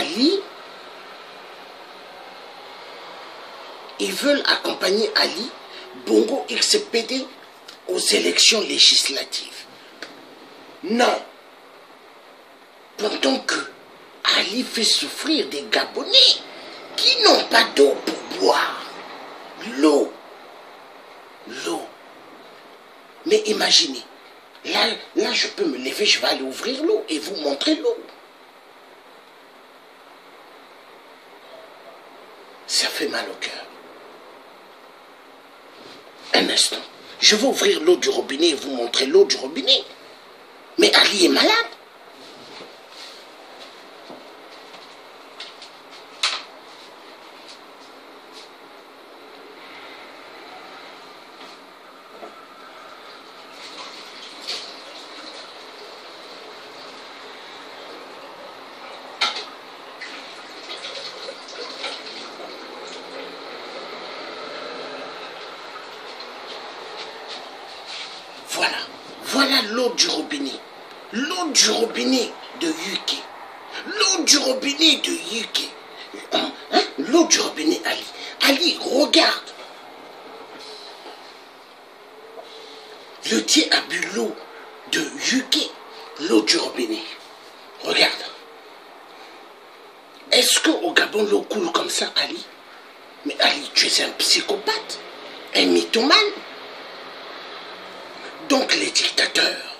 Ali, ils veulent accompagner Ali, Bongo XPD, aux élections législatives. Non. Pendant que Ali fait souffrir des Gabonais qui n'ont pas d'eau pour boire. L'eau. L'eau. Mais imaginez, là je peux me lever, je vais aller ouvrir l'eau et vous montrer l'eau. Ça fait mal au cœur. Un instant. Je vais ouvrir l'eau du robinet et vous montrer l'eau du robinet. Mais Ali est malade. Voilà l'eau du robinet. L'eau du robinet de Yuké. L'eau du robinet de Yuké. Hein? L'eau du robinet Ali. Ali, regarde. Le tien a bu l'eau de Yuké. L'eau du robinet. Regarde. Est-ce qu'au Gabon l'eau coule comme ça, Ali? Mais Ali, tu es un psychopathe. Un mythomane. Donc les dictateurs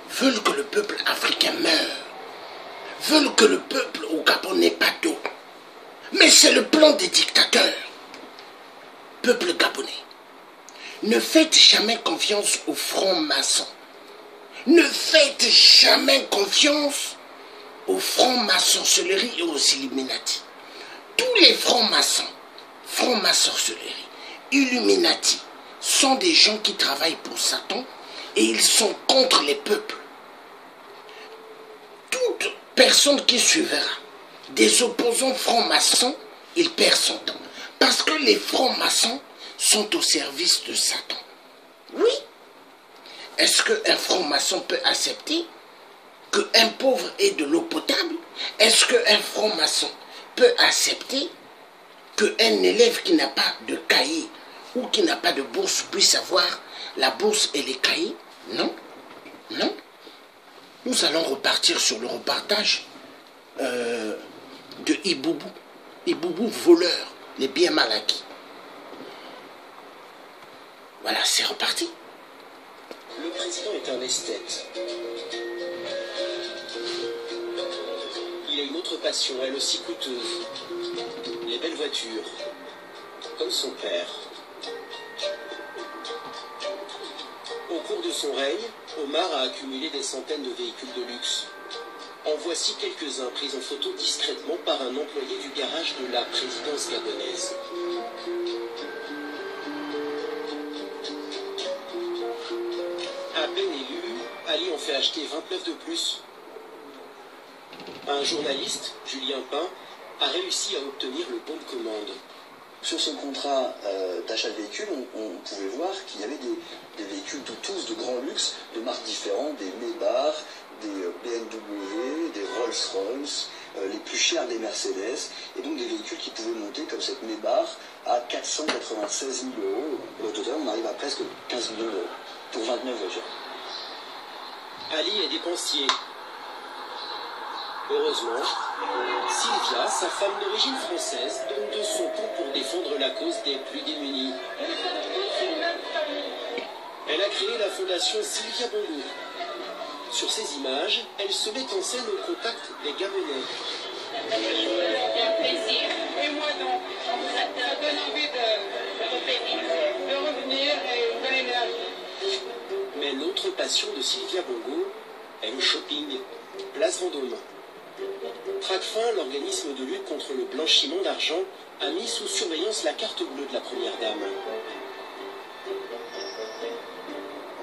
veulent que le peuple africain meure, veulent que le peuple au Gabon n'ait pas d'eau. Mais c'est le plan des dictateurs. Peuple gabonais, ne faites jamais confiance aux francs-maçons. Ne faites jamais confiance aux francs-maçonneries et aux Illuminati. Tous les francs-maçons, francs-maçonneries, Illuminati, sont des gens qui travaillent pour Satan et ils sont contre les peuples. Toute personne qui suivra des opposants francs-maçons, il perd son temps. Parce que les francs-maçons sont au service de Satan. Oui. Est-ce qu'un franc-maçon peut accepter qu'un pauvre ait de l'eau potable? Est-ce qu'un franc-maçon peut accepter qu'un élève qui n'a pas de cahier ou qui n'a pas de bourse puisse avoir la bourse et les cahiers? Non. Non. Nous allons repartir sur le repartage de Iboubou. Iboubou voleur, les biens mal acquis. Voilà, c'est reparti. Le président est un esthète. Il a une autre passion, elle aussi coûteuse. Les belles voitures, comme son père. Au cours de son règne, Omar a accumulé des centaines de véhicules de luxe. En voici quelques-uns pris en photo discrètement par un employé du garage de la présidence gabonaise. À peine élu, Ali en fait acheter 29 de plus. Un journaliste, Julien Pain, a réussi à obtenir le bon de commande. Sur ce contrat d'achat de véhicules, on pouvait voir qu'il y avait des véhicules tous de grand luxe, de marques différentes, des Maybach, des BMW, des Rolls-Royce, les plus chers des Mercedes, et donc des véhicules qui pouvaient monter comme cette Maybach à 496 000 euros. Au total, on arrive à presque 15 millions d'euros pour 29 voitures. Ali est dépensier. Heureusement, Sylvia, sa femme d'origine française, donne de son temps pour défendre la cause des plus démunis. Elle a créé la fondation Sylvia Bongo. Sur ces images, elle se met en scène au contact des Gabonais. Ça fait plaisir. Et moi donc, ça donne envie de revenir et de l'énergie. Mais l'autre passion de Sylvia Bongo est le shopping. Place Vendôme. Tracfin, l'organisme de lutte contre le blanchiment d'argent, a mis sous surveillance la carte bleue de la première dame.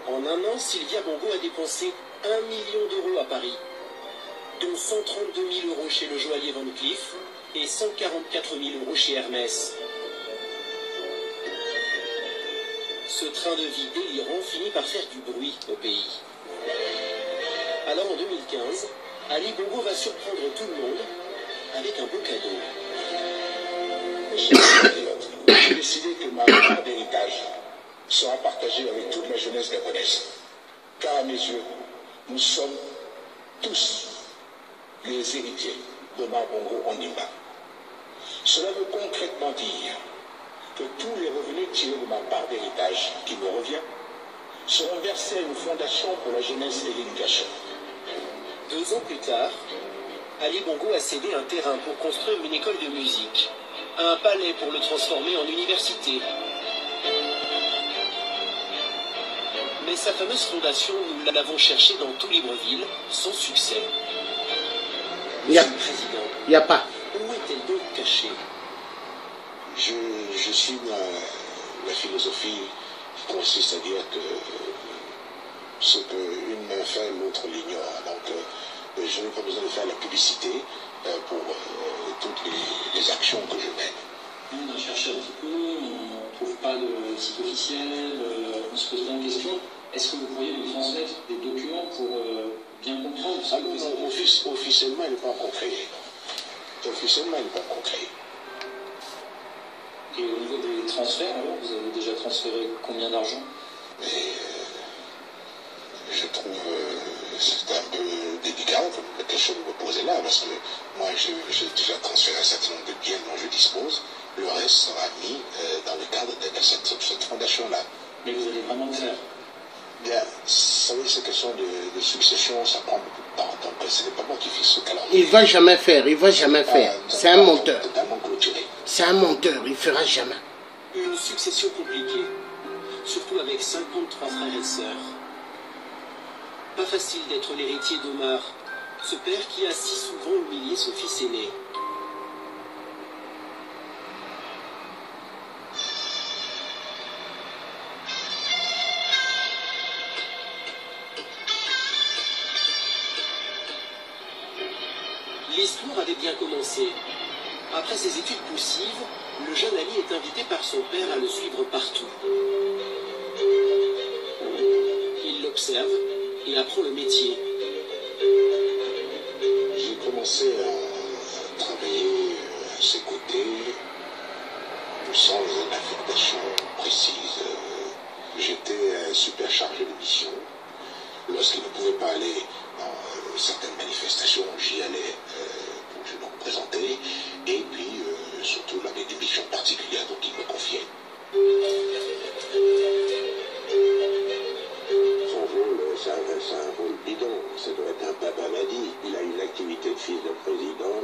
En un an, Sylvia Bongo a dépensé 1 million d'euros à Paris, dont 132 000 euros chez le joaillier Van Cleef et 144 000 euros chez Hermès. Ce train de vie délirant finit par faire du bruit au pays. Alors en 2015, Ali Bongo va surprendre tout le monde avec un beau cadeau. J'ai décidé que ma part d'héritage sera partagée avec toute la jeunesse gabonaise. Car à mes yeux, nous sommes tous les héritiers d'Omar Bongo Ondimba. Cela veut concrètement dire que tous les revenus tirés de ma part d'héritage qui me revient seront versés à une fondation pour la jeunesse et l'éducation. 2 ans plus tard, Ali Bongo a cédé un terrain pour construire une école de musique, un palais pour le transformer en université. Mais sa fameuse fondation, nous l'avons cherchée dans tout Libreville, sans succès. Il Monsieur le Président, n'y a pas. où est-elle donc cachée? Je suis dans la philosophie qui consiste à dire que ce qu'une main fait, l'autre l'ignore. Donc, je n'ai pas besoin de faire la publicité pour toutes les actions que je mène. On a cherché un petit peu, on ne trouve pas de site officiel, on se pose plein de questions. Est-ce que vous pourriez nous transmettre des documents pour bien comprendre ça? Ah non, non, officiellement, il n'est pas encore créé. Officiellement, il n'est pas encore créé. Et au niveau des transferts, alors, vous avez déjà transféré combien d'argent? Mais je trouve c'est un peu délicat comme la question que vous me posez là, parce que moi j'ai déjà transféré un certain nombre de biens dont je dispose. Le reste sera mis dans le cadre de cette fondation-là. Mais vous allez vraiment le faire? Bien, vous savez, ces questions de succession, ça prend beaucoup de temps, donc ce n'est pas moi qui fixe ce calendrier. Il va jamais faire, il va jamais faire. C'est un menteur. Totalement clôturé. C'est un menteur, il fera jamais. Une succession compliquée, surtout avec 53 frères et sœurs. Pas facile d'être l'héritier d'Omar, ce père qui a si souvent humilié son fils aîné. L'histoire avait bien commencé. Après ses études poussives, le jeune Ali est invité par son père à le suivre partout. Il l'observe et apprend le métier. J'ai commencé à travailler à ses côtés sans une affectation précise. J'étais un super chargé de mission. Lorsqu'il ne pouvait pas aller dans certaines manifestations, j'y allais pour je me représenter. Et puis, surtout, il avait des missions particulières dont il me confiait. Son rôle, c'est un rôle bidon. Ça doit être un papa Madi. Il a une activité de fils de président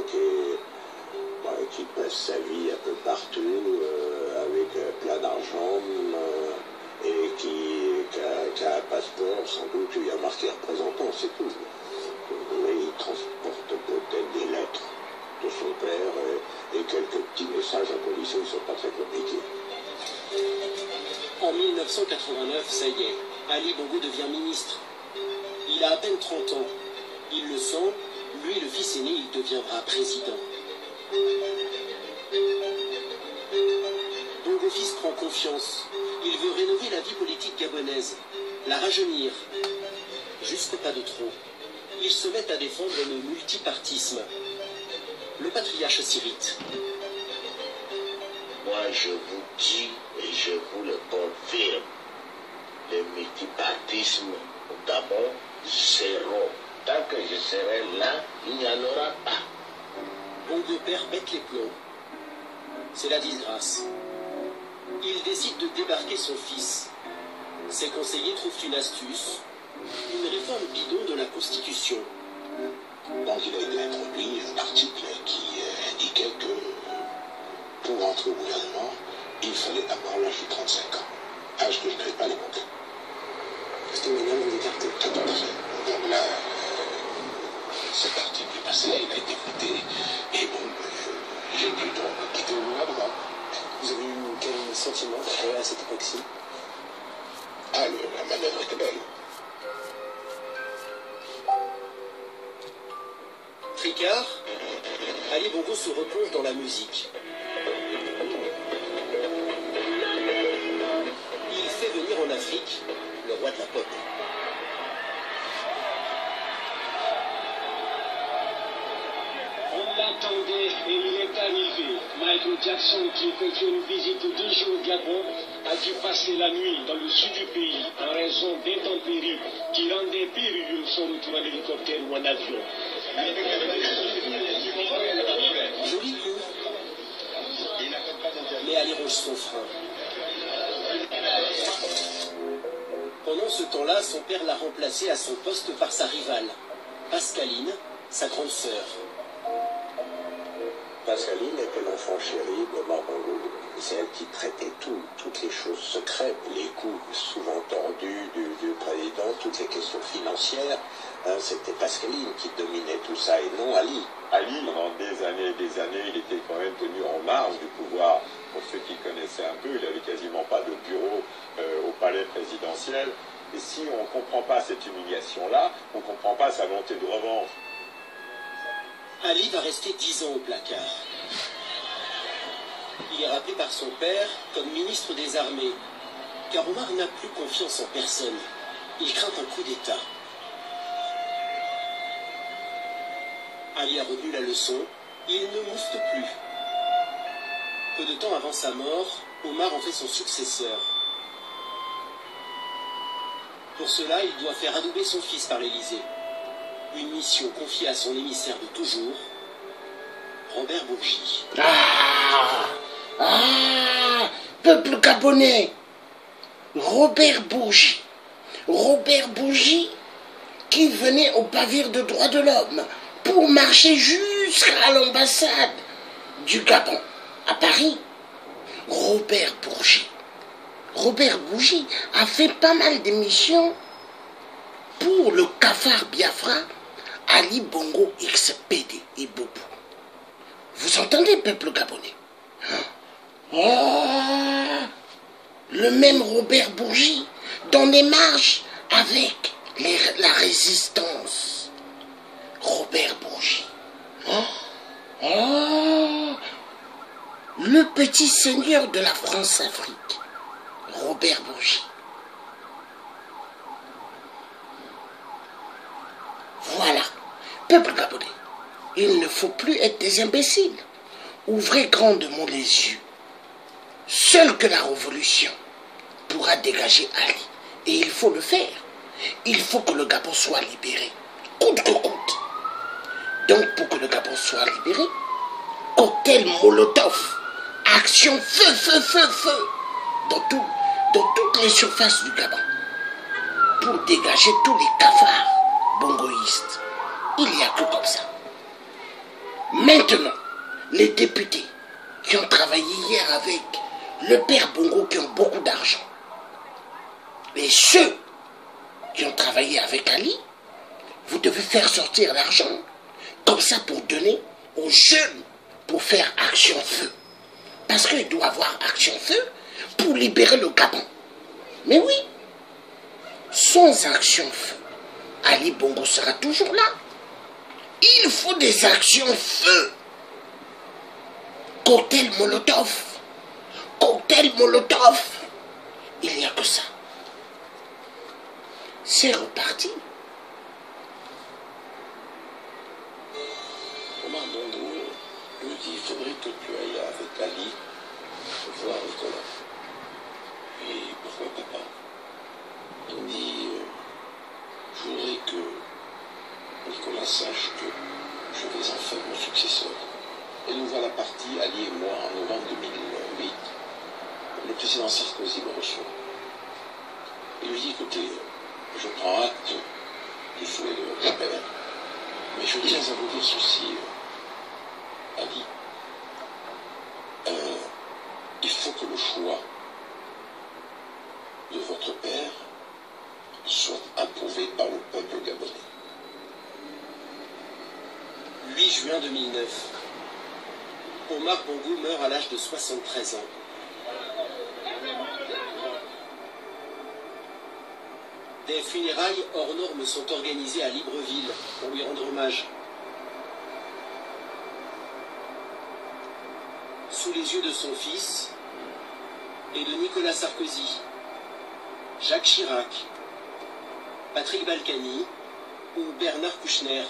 qui passe sa vie un peu partout, avec plein d'argent, et qui a un passeport, sans doute, il y a marqué représentant, c'est tout. Mais il transporte peut-être des lettres de son père et quelques petits messages à condition qu'ils ne sont pas très compliqués. En 1989, ça y est, Ali Bongo devient ministre. Il a à peine 30 ans. Il le sent, lui, le fils aîné, il deviendra président. Bongo fils prend confiance. Il veut rénover la vie politique gabonaise, la rajeunir. Juste pas de trop. Il se met à défendre le multipartisme. Le patriarche s'irrite. Moi, je vous dis et je vous le confirme, le multipartisme au Gabon, zéro. Tant que je serai là, il n'y en aura pas. Bongo père pète les plombs. C'est la disgrâce. Il décide de débarquer son fils. Ses conseillers trouvent une astuce, une réforme bidon de la Constitution. Donc il a été introduit un article qui indiquait que pour entrer au gouvernement, il fallait avoir l'âge de 35 ans. Âge que je n'avais pas à l'époque. C'était une manière de vous écarter. Tout à fait. Donc là, cet article est passé, il a été voté, et bon, j'ai dû donc quitter le gouvernement. Vous avez eu quel sentiment à cette époque-ci? Ah, la manœuvre était belle. Tricard, Ali Bongo se replonge dans la musique. Il fait venir en Afrique le roi de la pop. On l'a l'attendait et il est arrivé. Michael Jackson, qui effectuait une visite de 2 jours au Gabon, a dû passer la nuit dans le sud du pays en raison d'intempéries qui rendaient périlleux son retour en hélicoptère ou en avion. Joli coup, mais Ali ronge son frein. Pendant ce temps-là, son père l'a remplacé à son poste par sa rivale, Pascaline, sa grande sœur. Pascaline était l'enfant chéri de Omar Bongo. C'est elle qui traitait toutes les choses secrètes, les coups souvent tordus du président, toutes les questions financières. C'était Pascaline qui dominait tout ça et non Ali. Ali, pendant des années, il était quand même tenu en marge du pouvoir. Pour ceux qui connaissaient un peu, il n'avait quasiment pas de bureau au palais présidentiel. Et si on ne comprend pas cette humiliation-là, on ne comprend pas sa volonté de revanche. Ali va rester 10 ans au placard. Il est rappelé par son père comme ministre des Armées, car Omar n'a plus confiance en personne. Il craint un coup d'État. Ali a retenu la leçon, il ne moufte plus. Peu de temps avant sa mort, Omar en fait son successeur. Pour cela, il doit faire adouber son fils par l'Élysée. Une mission confiée à son émissaire de toujours, Robert Bourgi. Peuple gabonais, Robert Bourgi. Robert Bourgi qui venait au pavillon de droits de l'homme pour marcher jusqu'à l'ambassade du Gabon à Paris. Robert Bourgi. Robert Bourgi a fait pas mal d'émissions pour le cafard Biafra, Ali Bongo XPD et Boubou. Vous entendez, peuple gabonais? Le même Robert Bourgi dans les marches avec la résistance. Robert Bourgi. Le petit seigneur de la France-Afrique. Robert Bourgi. Voilà, peuple gabonais, il ne faut plus être des imbéciles. Ouvrez grandement les yeux. Seule que la révolution pourra dégager Ali. Et il faut le faire. Il faut que le Gabon soit libéré, coûte que coûte. Donc pour que le Gabon soit libéré, cocktail Molotov, action feu, feu, feu, feu, dans toutes les surfaces du Gabon, pour dégager tous les cafards bongoïstes. Il n'y a que comme ça. Maintenant, les députés qui ont travaillé hier avec le père Bongo, qui ont beaucoup d'argent, et ceux qui ont travaillé avec Ali, vous devez faire sortir l'argent comme ça pour donner aux jeunes pour faire action feu. Parce qu'il doit avoir action feu pour libérer le Gabon. Mais oui, sans action feu, Ali Bongo sera toujours là. Il faut des actions feu. Cocktail Molotov. Cocktail Molotov. Il n'y a que ça. C'est reparti. Omar Bongo me dit, il faudrait que tu ailles avec Ali voir Nicolas. Et pourquoi papa? Il me dit, je voudrais que Nicolas sache que je vais en faire mon successeur. Et nous voilà partis, Ali et moi, en novembre 2008. Le président Sarkozy me reçoit. Il lui dit, écoutez, je prends acte du souhait de votre père, mais je tiens à vous dire ceci, Ali. Il faut que le choix de votre père soit approuvé par le peuple gabonais. 8 juin 2009. Omar Bongo meurt à l'âge de 73 ans. Des funérailles hors normes sont organisées à Libreville pour lui rendre hommage. Sous les yeux de son fils et de Nicolas Sarkozy, Jacques Chirac, Patrick Balkany ou Bernard Kouchner.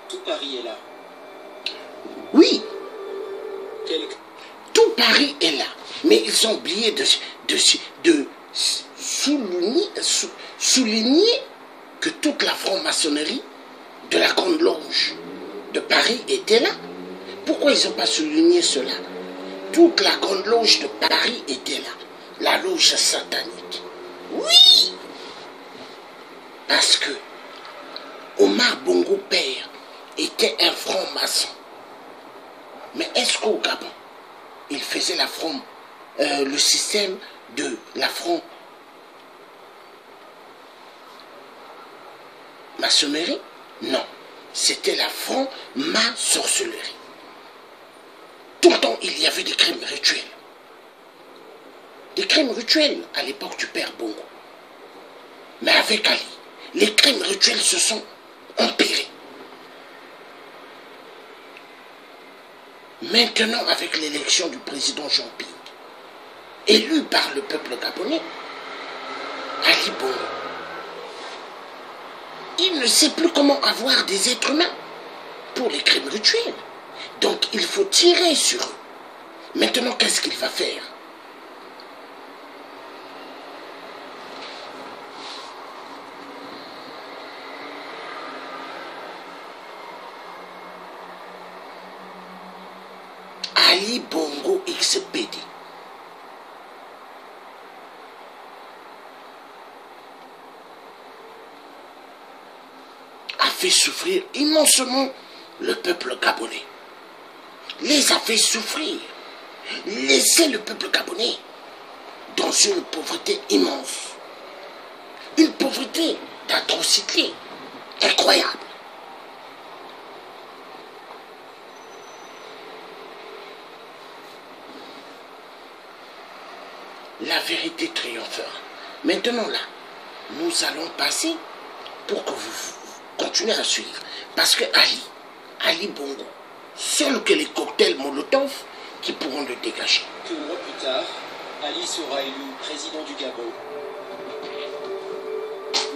Tout Paris est là. Oui, Quelques tout Paris est là. Mais ils ont oublié de souligner que toute la franc-maçonnerie de la Grande Loge de Paris était là. Pourquoi ils n'ont pas souligné cela? Toute la Grande Loge de Paris était là. La loge satanique. Oui! Parce que Omar Bongo père était un franc-maçon. Mais est-ce qu'au Gabon, il faisait le système de la franc-maçonnerie? Non, c'était la franc-maçonnerie. Tout le temps, il y avait des crimes rituels. Des crimes rituels à l'époque du père Bongo. Mais avec Ali, les crimes rituels se sont empirés. Maintenant, avec l'élection du président Jean Ping, élu par le peuple gabonais, Ali Bongo, il ne sait plus comment avoir des êtres humains pour les crimes rituels. Donc, il faut tirer sur eux. Maintenant, qu'est-ce qu'il va faire? Ali Bongo XPD. A fait souffrir immensément le peuple gabonais. Les a fait souffrir. Laissez le peuple gabonais dans une pauvreté immense. Une pauvreté d'atrocité incroyable. La vérité triomphera. Maintenant là, nous allons passer pour que vous continuez à suivre. Parce que Ali Bongo, seul que les cocktails Molotov qui pourront le dégager. Quelques mois plus tard, Ali sera élu président du Gabon.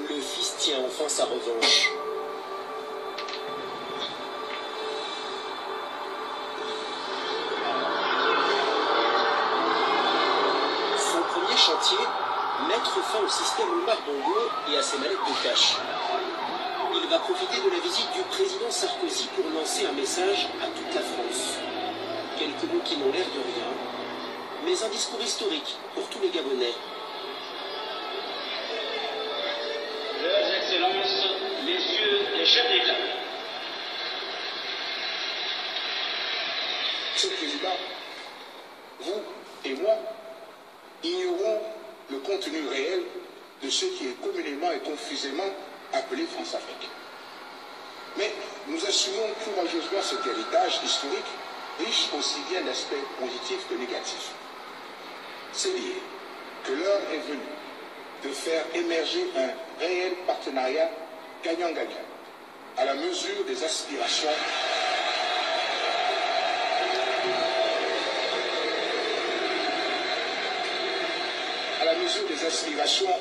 Le fils tient enfin sa revanche. Son premier chantier, mettre fin au système Omar Bongo et à ses mallettes de cash. Il va profiter de la visite du président Sarkozy pour lancer un message à toute la France. Quelques mots qui n'ont l'air de rien, mais un discours historique pour tous les Gabonais. Leurs Excellences, Messieurs les chefs d'État. Monsieur le Président, vous et moi ignorons le contenu réel de ce qui est communément et confusément appelé France-Afrique. Mais nous assumons courageusement cet héritage historique, riche aussi bien d'aspects positifs que négatifs. C'est dire que l'heure est venue de faire émerger un réel partenariat gagnant-gagnant, à la mesure des aspirations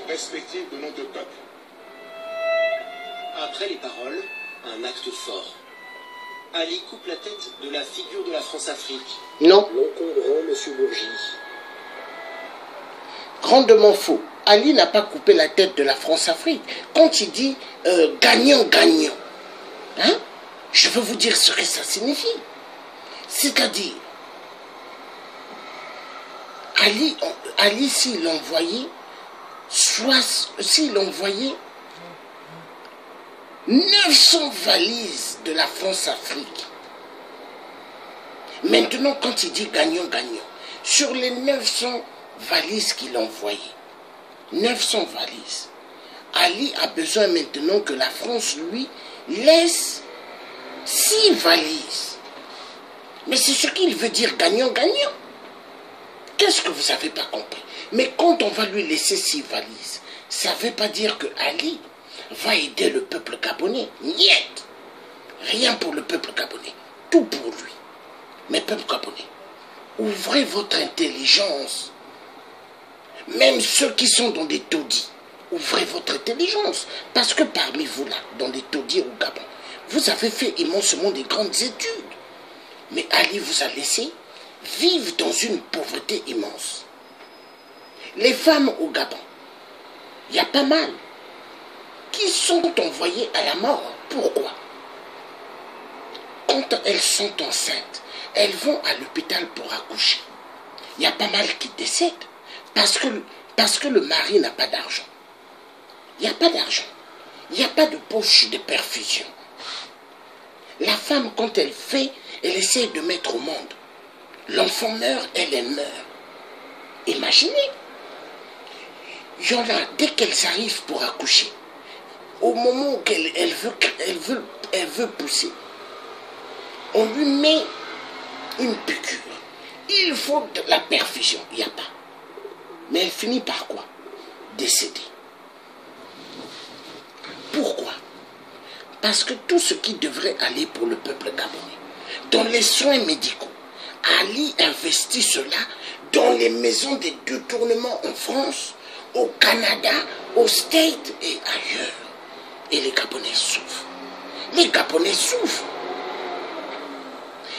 respectives de nos deux peuples. Après les paroles, un acte fort. Ali coupe la tête de la figure de la France-Afrique. Non. L'encombrant M. Bourgi. Grandement faux. Ali n'a pas coupé la tête de la France-Afrique. Quand il dit gagnant-gagnant, hein, je veux vous dire ce que ça signifie. C'est-à-dire, Ali s'il envoyait 900 valises de la France-Afrique. Maintenant, quand il dit gagnant-gagnant, sur les 900 valises qu'il envoyait, 900 valises, Ali a besoin maintenant que la France lui laisse 6 valises. Mais c'est ce qu'il veut dire gagnant-gagnant. Qu'est-ce que vous n'avez pas compris? Mais quand on va lui laisser 6 valises, ça ne veut pas dire que Ali va aider le peuple gabonais. Niet. Rien pour le peuple gabonais. Tout pour lui. Mais peuple gabonais, ouvrez votre intelligence. Même ceux qui sont dans des taudis, ouvrez votre intelligence. Parce que parmi vous là, dans des taudis au Gabon, vous avez fait immensément des grandes études. Mais Ali vous a laissé vivre dans une pauvreté immense. Les femmes au Gabon, il y a pas mal qui sont envoyées à la mort. Pourquoi? Quand elles sont enceintes, elles vont à l'hôpital pour accoucher. Il y a pas mal qui décèdent parce que le mari n'a pas d'argent. Il n'y a pas d'argent. Il n'y a pas de poche de perfusion. La femme, quand elle fait, elle essaie de mettre au monde. L'enfant meurt, elle meurt. Imaginez. Il y en a, dès qu'elles arrivent pour accoucher, au moment où elle veut pousser, on lui met une piqûre. Il faut de la perfusion. Il n'y a pas. Mais elle finit par quoi? Décédée. Pourquoi? Parce que tout ce qui devrait aller pour le peuple gabonais, dans les soins médicaux, Ali investit cela dans les maisons de détournement en France, au Canada, aux States et ailleurs. Et les Gabonais souffrent. Les Gabonais souffrent.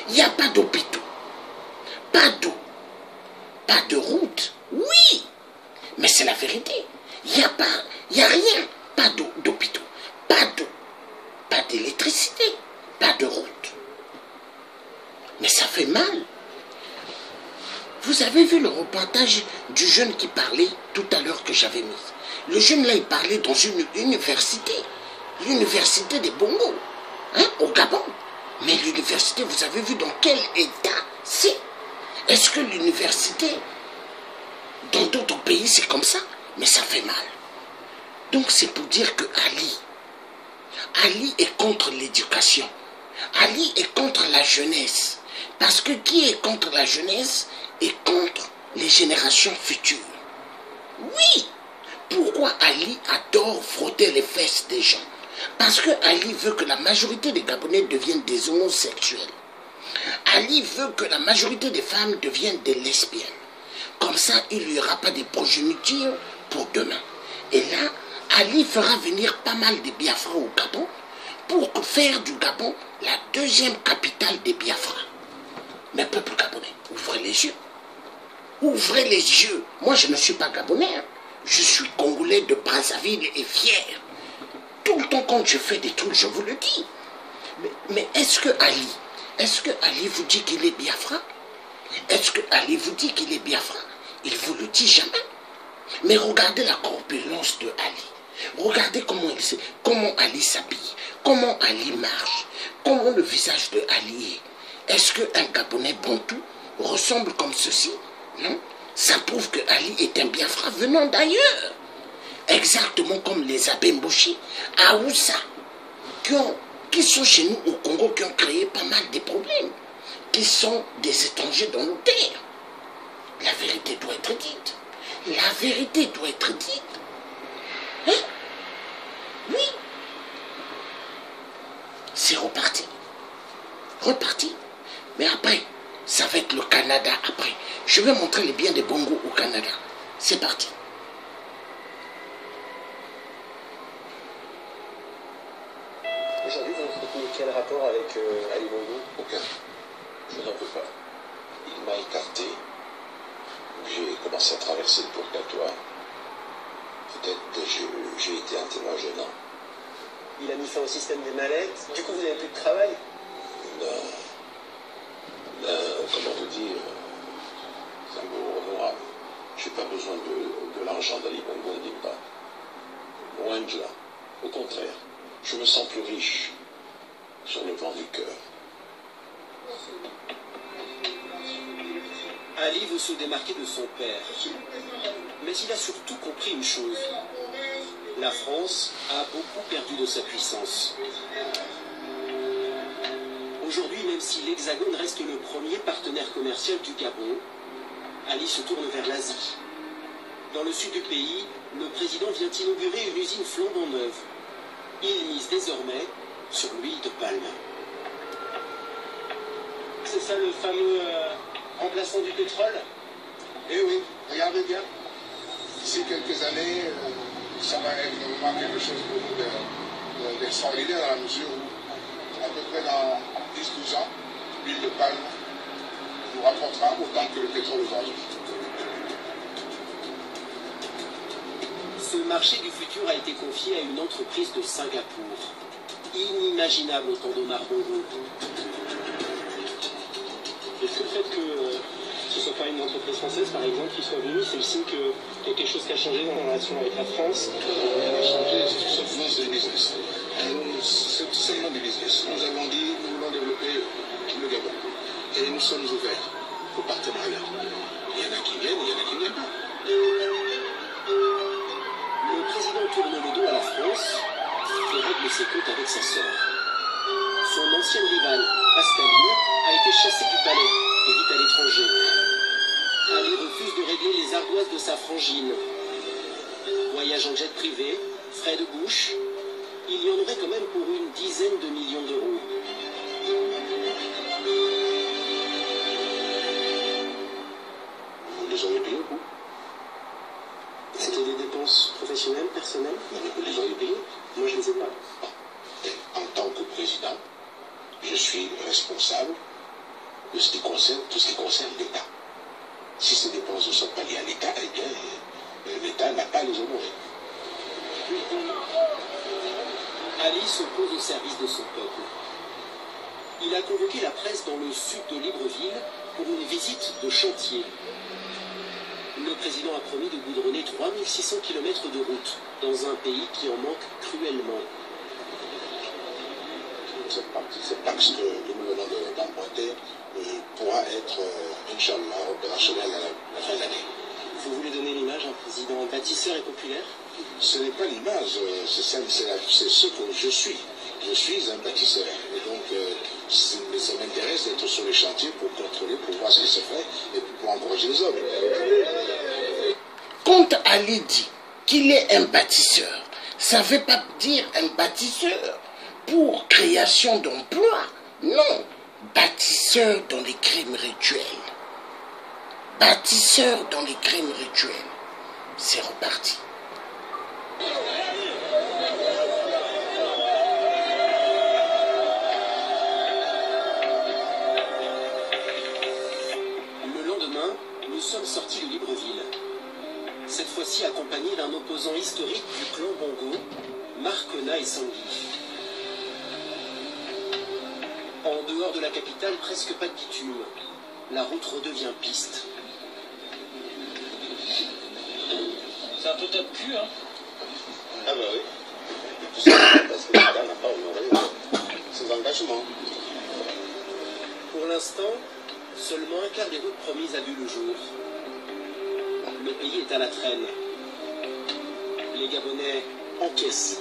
Il n'y a pas d'hôpitaux, pas d'eau, pas de route. Oui, mais c'est la vérité. Il n'y a rien. Pas d'hôpitaux, pas d'eau, pas d'électricité, pas de route. Mais ça fait mal. Vous avez vu le reportage du jeune qui parlait tout à l'heure que j'avais mis. Le jeune là, il parlait dans une université. L'université des Bongo, au Gabon. Mais l'université, vous avez vu dans quel état c'est? Est-ce que l'université, dans d'autres pays, c'est comme ça? Mais ça fait mal. Donc c'est pour dire que Ali est contre l'éducation. Ali est contre la jeunesse. Parce que qui est contre la jeunesse est contre les générations futures. Oui. Pourquoi Ali adore frotter les fesses des gens? Parce que Ali veut que la majorité des Gabonais deviennent des homosexuels. Ali veut que la majorité des femmes deviennent des lesbiennes. Comme ça, il n'y aura pas de progéniture pour demain. Et là, Ali fera venir pas mal de Biafra au Gabon pour faire du Gabon la deuxième capitale des Biafra. Mais peuple gabonais, ouvrez les yeux. Ouvrez les yeux. Moi, je ne suis pas gabonais. Je suis congolais de Brazzaville et fier. Tout le temps quand je fais des trucs, je vous le dis. Mais est-ce que Ali vous dit qu'il est Biafra? Est-ce que Ali vous dit qu'il est Biafra? Il vous le dit jamais. Mais regardez la corpulence de Ali. Regardez comment Ali s'habille, comment Ali marche, comment le visage de Ali est. Est-ce qu'un Gabonais bantou ressemble comme ceci? Non. Ça prouve que Ali est un Biafra venant d'ailleurs. Exactement comme les Abemboshi, Aoussa, qui sont chez nous au Congo, qui ont créé pas mal de problèmes, qui sont des étrangers dans nos terres. La vérité doit être dite. La vérité doit être dite. Hein? Oui. C'est reparti. Reparti. Mais après, ça va être le Canada après. Je vais montrer les biens des Bongo au Canada. C'est parti. Aujourd'hui, vous entretenez quel rapport avec Ali Bongo? Aucun. Je n'en veux pas. Il m'a écarté. J'ai commencé à traverser le purgatoire. Peut-être que j'ai été un témoin gênant. Il a mis fin au système des mallettes. Du coup, vous n'avez plus de travail? Comment vous dire, c'est un mot honorable. Je n'ai pas besoin de l'argent d'Ali Bongo, ne dites pas. Loin de là. Au contraire, je me sens plus riche sur le plan du cœur. Ali veut se démarquer de son père. Mais il a surtout compris une chose. La France a beaucoup perdu de sa puissance. Aujourd'hui, même si l'Hexagone reste le premier partenaire commercial du Gabon, Ali se tourne vers l'Asie. Dans le sud du pays, le président vient inaugurer une usine flambant neuve. Il mise désormais sur l'huile de palme. C'est ça le fameux remplaçant du pétrole? Eh oui, regardez bien. D'ici quelques années, ça va être vraiment quelque chose d'extraordinaire dans la mesure où, à peu près dans 10-12 ans, l'huile de palme nous rapportera autant que le pétrole aujourd'hui. Ce marché du futur a été confié à une entreprise de Singapour. Inimaginable au temps d'Omar Bongo. Est-ce que le fait que ce ne soit pas une entreprise française, par exemple, qui soit venue, c'est le signe que quelque chose qui a changé dans la relation avec la France? Rien n'a changé, c'est simplement du business. C'est seulement du business. Nous avons dit, nous voulons développer le Gabon. Et nous sommes ouverts aux partenariats. Il y en a qui viennent, il y en a qui ne viennent pas. Le président tourne le dos à la France et règle ses comptes avec sa sœur. Son ancienne rivale, Pascaline, a été chassée du palais et vit à l'étranger. Ali refuse de régler les ardoises de sa frangine. Voyage en jet privé, frais de bouche, il y en aurait quand même pour une dizaine de millions d'euros. Vous les auriez payés, vous? C'était des dépenses professionnelles, personnelles? Vous les auriez payés? Moi, je ne sais pas. Et en tant que président, je suis responsable de ce qui concerne, tout ce qui concerne l'État. Si ces dépenses ne sont pas liées à l'État, eh bien, l'État n'a pas à les honorer. Ali se pose au service de son peuple. Il a convoqué la presse dans le sud de Libreville pour une visite de chantier. Le président a promis de goudronner 3600 km de route dans un pays qui en manque cruellement. Cette taxe que nous venons d'emprunter pourra être, Inch'Allah, opérationnelle à la fin de l'année. Vous voulez donner l'image d'un président bâtisseur et populaire? Ce n'est pas l'image, c'est ce que je suis. Je suis un bâtisseur. Et donc, ça m'intéresse d'être sur les chantiers pour contrôler, pour voir ce qui se fait et pour encourager les hommes. Quand Ali dit qu'il est un bâtisseur, ça ne veut pas dire un bâtisseur pour création d'emplois. Non, bâtisseur dans les crimes rituels. Bâtisseur dans les crimes rituels. C'est reparti. Le lendemain, nous sommes sortis de Libreville. Cette fois-ci accompagnés d'un opposant historique du clan Bongo, Marcona et Sangui. En dehors de la capitale, presque pas de bitume. La route redevient piste. C'est un peu top cul, hein? Ah bah oui. Tout ça, parce que l'État n'a pas honoré ses engagements. Pour l'instant, seulement un quart des routes promises a vu le jour. Le pays est à la traîne. Les Gabonais encaissent.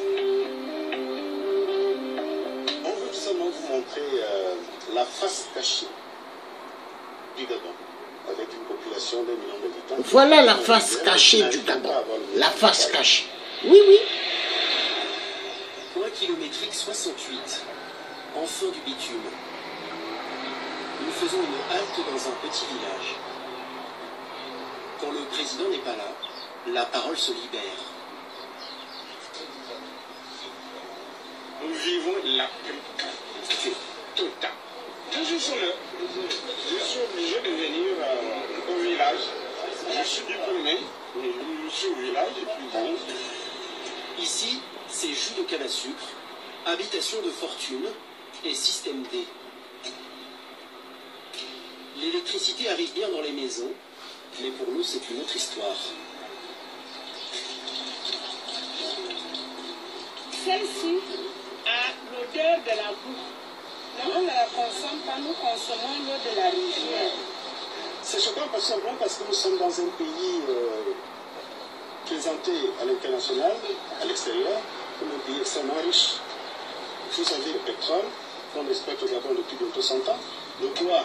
On veut seulement vous montrer la face cachée du Gabon, avec une population d'1 million d'habitants. Voilà la face cachée du Gabon. La face cachée. Oui, oui. Point kilométrique 68. Enfin du bitume. Nous faisons une halte dans un petit village. Quand le président n'est pas là, la parole se libère. Nous vivons la totale. Toujours sur le. Je suis obligé de venir au village. Je suis diplômé, je suis au village et puis bon. Ici, c'est jus de canne à sucre, habitation de fortune et système D. L'électricité arrive bien dans les maisons, mais pour nous, c'est une autre histoire. Celle-ci a l'odeur de la boue. Mais on ne la consomme pas, nous consommons l'eau de la rivière. C'est choquant simplement parce que nous sommes dans un pays présenté à l'international, à l'extérieur, comme un pays extrêmement riche. Vous savez, le pétrole qu'on exploite au Gabon depuis bientôt 100 ans, le bois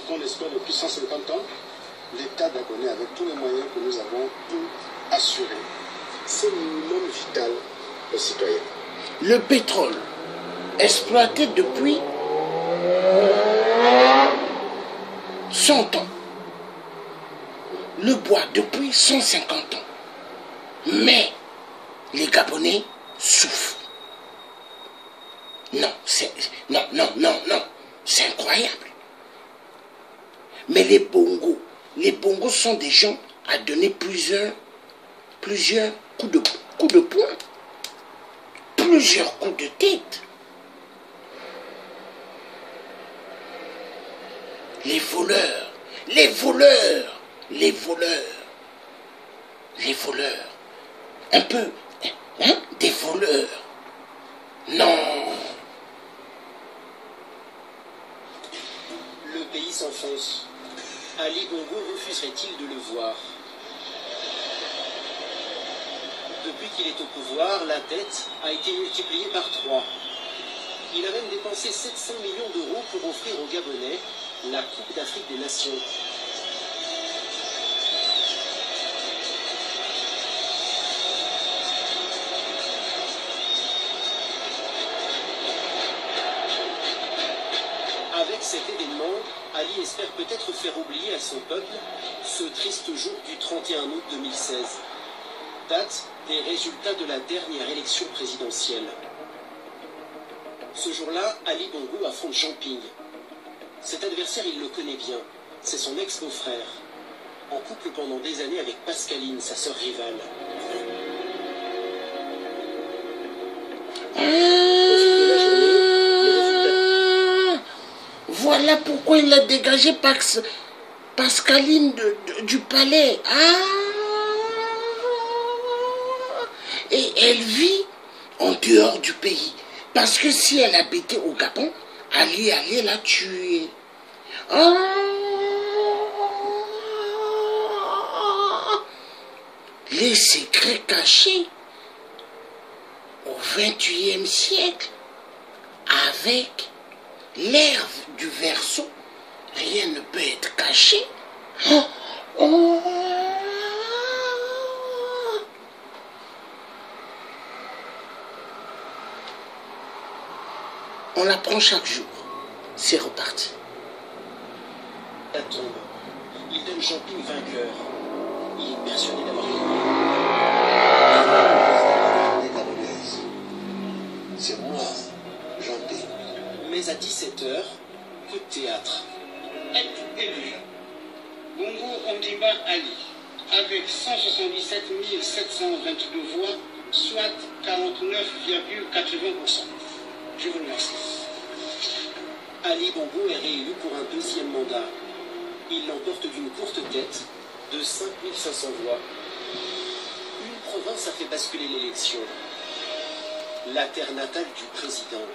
qu'on exploite depuis 150 ans, l'État gabonais avec tous les moyens que nous avons pour assurer ce minimum vital aux citoyens. Le pétrole, exploité depuis 100 ans. Le bois depuis 150 ans. Mais les Gabonais souffrent. Non, c'est incroyable. Mais les bongos sont des gens à donner plusieurs coups de poing, plusieurs coups de tête. Les voleurs, les voleurs, les voleurs, les voleurs, un peu, hein, des voleurs. Non. Le pays s'enfonce. Ali Bongo refuserait-il de le voir? Depuis qu'il est au pouvoir, la dette a été multipliée par 3. Il a même dépensé 700 millions d'euros pour offrir aux Gabonais la Coupe d'Afrique des Nations. Avec cet événement, Ali espère peut-être faire oublier à son peuple ce triste jour du 31 août 2016, date des résultats de la dernière élection présidentielle. Ce jour-là, Ali Bongo affronte Jean Ping. Cet adversaire, il le connaît bien. C'est son ex-beau-frère. En couple pendant des années avec Pascaline, sa sœur rivale. Voilà pourquoi il a dégagé Pascaline du palais. Et elle vit en dehors du pays. Parce que si elle habitait au Gabon, Ali allait la tuer. Les secrets cachés au XXIe siècle, avec l'herbe du verso, rien ne peut être caché. On la prend chaque jour. C'est reparti. La tombe. Il donne Jean Ping vainqueur. Il est persuadé d'avoir gagné. C'est moi, Jean Ping. Mais à 17h, coup de théâtre. Être élu. Bongo Ondimba Ali, avec 177 722 voix, soit 49,80%. Je vous remercie. Ali Bongo est réélu pour un deuxième mandat. Il l'emporte d'une courte tête de 5500 voix. Une province a fait basculer l'élection. La terre natale du président.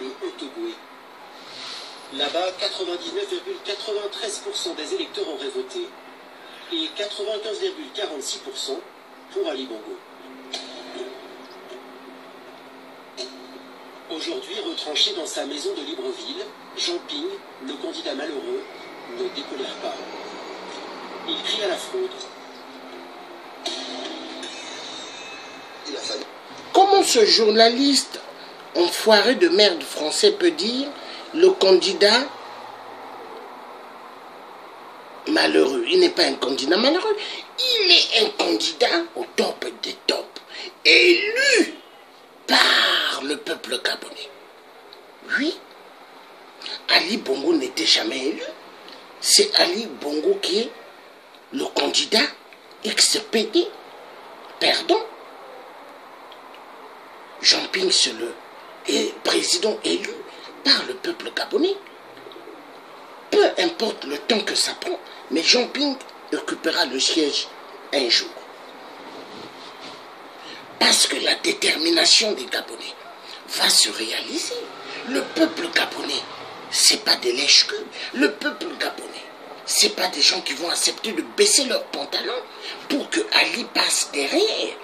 Le Haut-Ogooué. Là-bas, 99,93% des électeurs auraient voté et 95,46% pour Ali Bongo. Aujourd'hui, retranché dans sa maison de Libreville, Jean Ping, le candidat malheureux, ne décolère pas. Il crie à la fraude. Il a fallu. Comment ce journaliste enfoiré de merde français peut dire le candidat malheureux? Il n'est pas un candidat malheureux, il est un candidat au top des tops, élu par le peuple gabonais. Oui, Ali Bongo n'était jamais élu. C'est Ali Bongo qui est le candidat XPD perdant. Jean Ping, c'est le président élu par le peuple gabonais. Peu importe le temps que ça prend, mais Jean Ping occupera le siège un jour. Parce que la détermination des Gabonais va se réaliser. Le peuple gabonais, c'est pas des lèche-queues. Le peuple gabonais, c'est pas des gens qui vont accepter de baisser leurs pantalons pour que Ali passe derrière.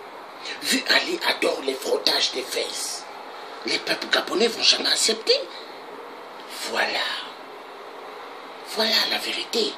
Vu Ali adore les frottages des fesses, les peuples gabonais vont jamais accepter. Voilà. Voilà la vérité.